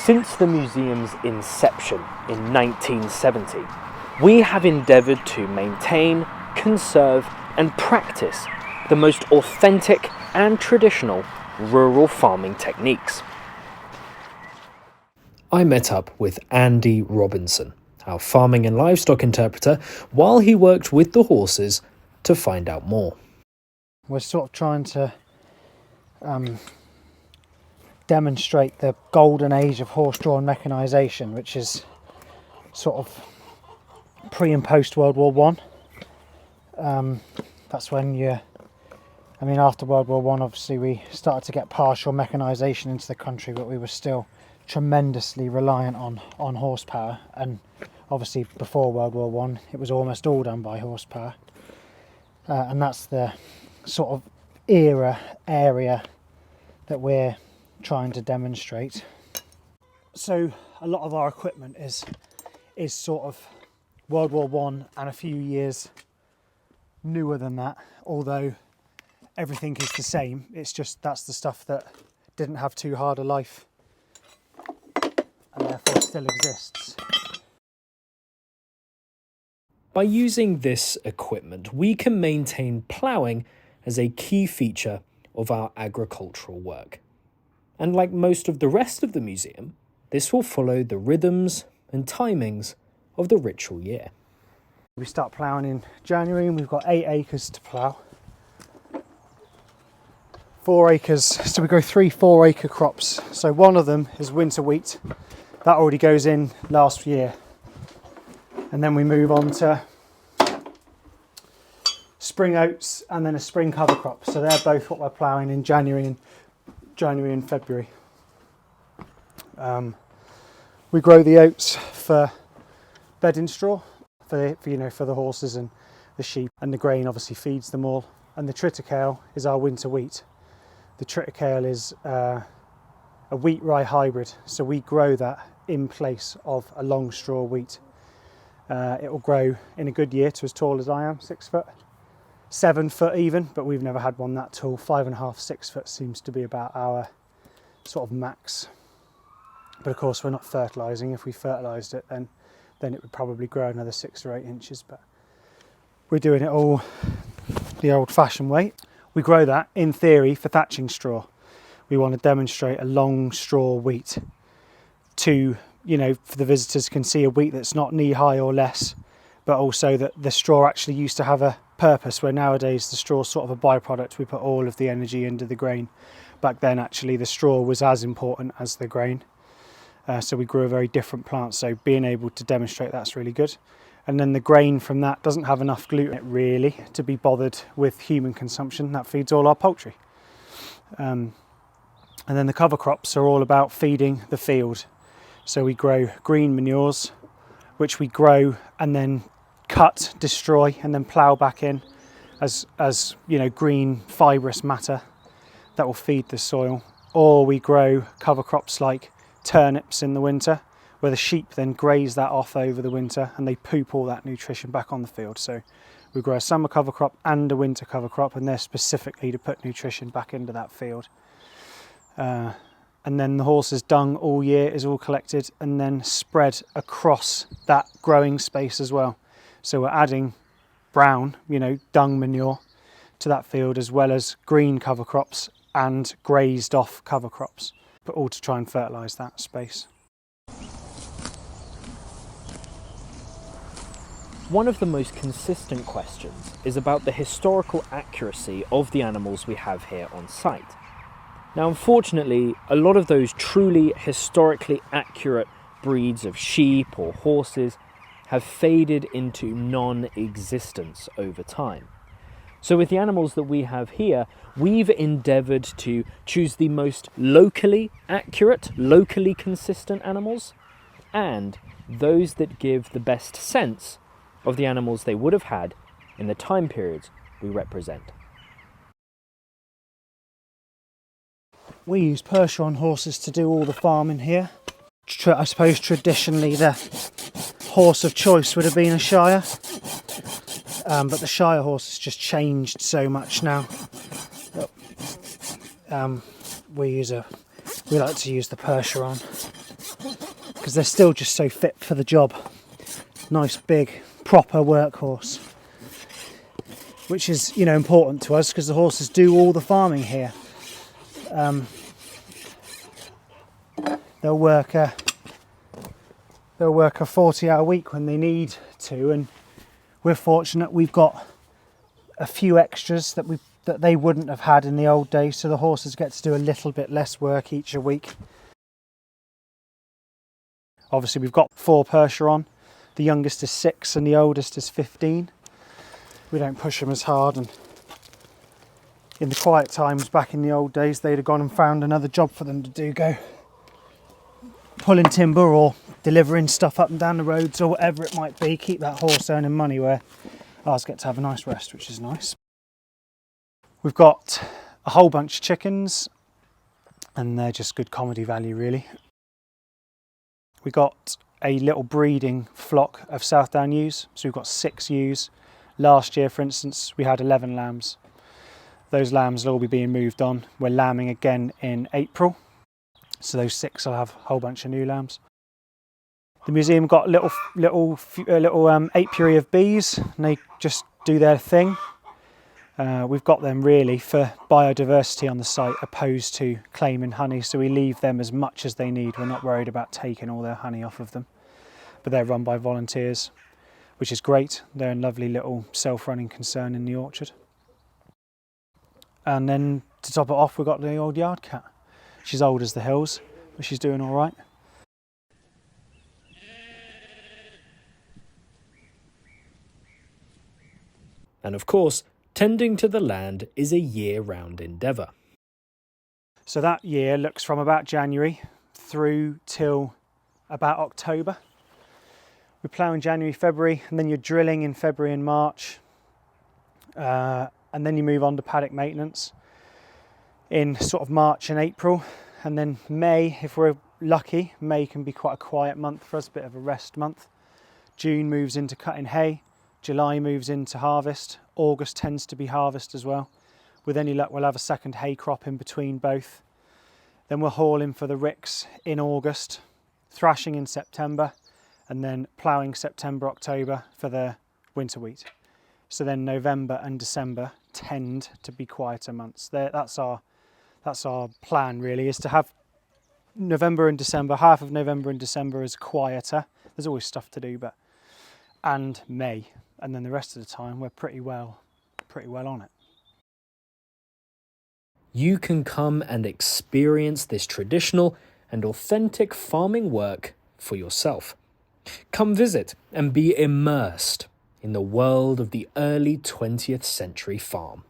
Since the museum's inception in 1970, we have endeavoured to maintain, conserve and practice the most authentic and traditional rural farming techniques. I met up with Andy Robinson, our farming and livestock interpreter, while he worked with the horses to find out more. We're sort of trying to demonstrate the golden age of horse-drawn mechanisation, which is sort of pre and post World War One. That's when after World War One, obviously we started to get partial mechanisation into the country, but we were still tremendously reliant on horsepower. And obviously before World War One, it was almost all done by horsepower. And that's the sort of area that we're trying to demonstrate. So a lot of our equipment is sort of World War One and a few years newer than that, although everything is the same. It's just that's the stuff that didn't have too hard a life and therefore still exists. By using this equipment, we can maintain ploughing as a key feature of our agricultural work. And like most of the rest of the museum, this will follow the rhythms and timings of the ritual year. We start ploughing in January and we've got 8 acres to plough. 4 acres, so we grow 3 4-acre crops. So one of them is winter wheat. That already goes in last year. And then we move on to spring oats and then a spring cover crop. So they're both what we're ploughing in January and February. We grow the oats for bedding straw for the horses and the sheep, and the grain obviously feeds them all. And the triticale is our winter wheat. The triticale is a wheat rye hybrid, so we grow that in place of a long straw wheat. It will grow in a good year to as tall as I am, 6 foot, 7 foot even, but we've never had one that tall. 5.5, 6 foot seems to be about our sort of max. But of course we're not fertilising. If we fertilised it, then it would probably grow another 6 or 8 inches. But we're doing it all the old-fashioned way. We grow that in theory for thatching straw. We want to demonstrate a long straw wheat to, for the visitors can see a wheat that's not knee high or less, but also that the straw actually used to have a purpose, where nowadays the straw is sort of a byproduct. We put all of the energy into the grain. Back then actually the straw was as important as the grain. So we grew a very different plant, so being able to demonstrate that's really good. And then the grain from that doesn't have enough gluten in it really to be bothered with human consumption. That feeds all our poultry. And then the cover crops are all about feeding the field. So we grow green manures, which we grow and then cut, destroy and then plough back in as green fibrous matter that will feed the soil. Or we grow cover crops like turnips in the winter, where the sheep then graze that off over the winter and they poop all that nutrition back on the field. So we grow a summer cover crop and a winter cover crop, and they're specifically to put nutrition back into that field. And then the horse's dung all year is all collected and then spread across that growing space as well. So we're adding brown, dung manure to that field, as well as green cover crops and grazed off cover crops, but all to try and fertilise that space. One of the most consistent questions is about the historical accuracy of the animals we have here on site. Now, unfortunately, a lot of those truly historically accurate breeds of sheep or horses have faded into non-existence over time. So with the animals that we have here, we've endeavoured to choose the most locally accurate, locally consistent animals, and those that give the best sense of the animals they would have had in the time periods we represent. We use Percheron horses to do all the farming here. I suppose traditionally the horse of choice would have been a Shire, but the Shire horse has just changed so much now. We like to use the Percheron. because they're still just so fit for the job. Nice big proper workhorse, which is, you know, important to us because the horses do all the farming here. They'll work a 40-hour week when they need to, and we're fortunate we've got a few extras that they wouldn't have had in the old days, so the horses get to do a little bit less work each a week. Obviously we've got 4 Persia on. The youngest is 6 and the oldest is 15. We don't push them as hard, and in the quiet times back in the old days they'd have gone and found another job for them to do, go pulling timber or delivering stuff up and down the roads or whatever it might be, keep that horse earning money, where ours get to have a nice rest, which is nice. We've got a whole bunch of chickens and they're just good comedy value really. We got a little breeding flock of Southdown ewes, so we've got 6 ewes. Last year, for instance, we had 11 lambs. Those lambs will all be being moved on. We're lambing again in April, so those 6 will have a whole bunch of new lambs. The museum got a little apiary of bees, and they just do their thing. We've got them really for biodiversity on the site, opposed to claiming honey, so we leave them as much as they need. We're not worried about taking all their honey off of them, but they're run by volunteers, which is great. They're a lovely little self-running concern in the orchard. And then to top it off, we've got the old yard cat. She's old as the hills, but she's doing all right. And of course, tending to the land is a year-round endeavour. So that year looks from about January through till about October. We plough in January, February, and then you're drilling in February and March. And then you move on to paddock maintenance in sort of March and April. And then May, if we're lucky, May can be quite a quiet month for us, a bit of a rest month. June moves into cutting hay. July moves into harvest. August tends to be harvest as well. With any luck, we'll have a second hay crop in between both. Then we'll haul in for the ricks in August, thrashing in September, and then ploughing September, October for the winter wheat. So then November and December tend to be quieter months. That's our plan really, is to have November and December, half of November and December is quieter. There's always stuff to do, and May. And then the rest of the time we're pretty well on it. You can come and experience this traditional and authentic farming work for yourself. Come visit and be immersed in the world of the early 20th century farm.